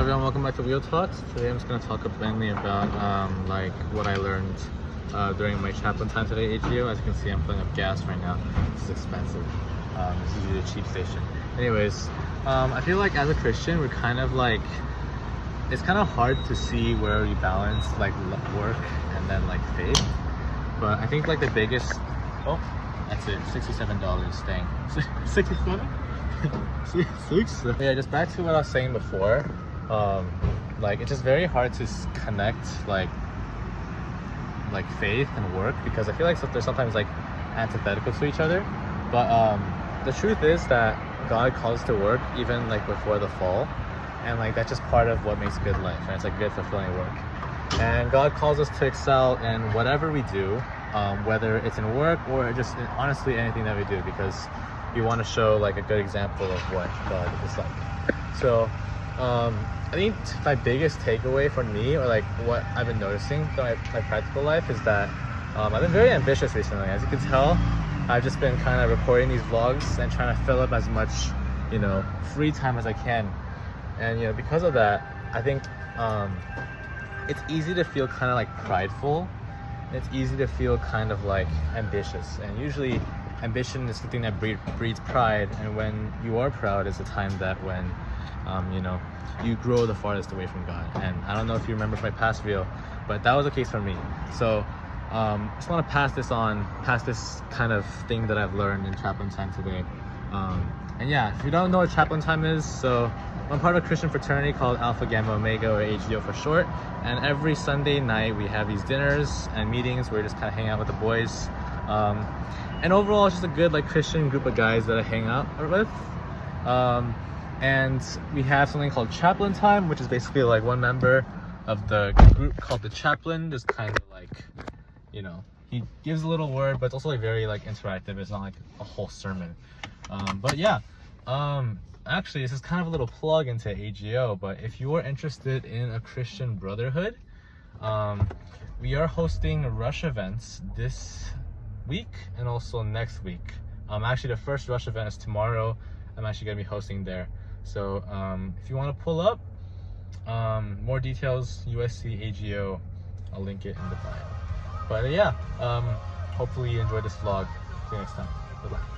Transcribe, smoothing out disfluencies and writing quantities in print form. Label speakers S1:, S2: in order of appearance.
S1: everyone, welcome back to Wheel Talks. Today I'm just going to talk mainly about like what I learned during my chaplain time today at AGO. As you can see, I'm filling up gas right now. This is expensive. This is usually a cheap station. Anyways, I feel like as a Christian, we're kind of like, it's kind of hard to see where we balance like work and then like faith. But I think like the biggest, oh, that's it, $67, dang. 67? Yeah, just back to what I was saying before. Like it's just very hard to connect like faith and work, because I feel like they're sometimes like antithetical to each other. But the truth is that God calls us to work even like before the fall, and like that's just part of what makes good life, and it's like good fulfilling work. And God calls us to excel in whatever we do, whether it's in work or just honestly anything that we do, because we want to show like a good example of what God is like. So I think my biggest takeaway for me, or like what I've been noticing through my practical life, is that I've been very ambitious recently. As you can tell, I've just been kind of recording these vlogs and trying to fill up as much, free time as I can. And because of that, I think it's easy to feel kind of like prideful. It's easy to feel kind of like ambitious, and usually ambition is the thing that breeds pride, and when you are proud is the time that when you grow the farthest away from God. And I don't know if you remember from my past video, but that was the case for me. So just want to pass this kind of thing that I've learned in chaplain time today. And yeah, if you don't know what chaplain time is, so I'm part of a Christian fraternity called Alpha Gamma Omega, or AGO for short, and every Sunday night we have these dinners and meetings where we just kind of hang out with the boys. And overall, it's just a good like Christian group of guys that I hang out with. And we have something called chaplain time, which is basically like one member of the group called the chaplain just kind of like, he gives a little word, but it's also like very like interactive. It's not like a whole sermon. But yeah, actually this is kind of a little plug into AGO, but if you are interested in a Christian brotherhood, we are hosting rush events this week and also next week. Actually the first rush event is tomorrow. I'm actually going to be hosting there. So if you want to pull up, more details, USC AGO, I'll link it in the bio. But yeah, hopefully you enjoyed this vlog. See you next time. Bye-bye.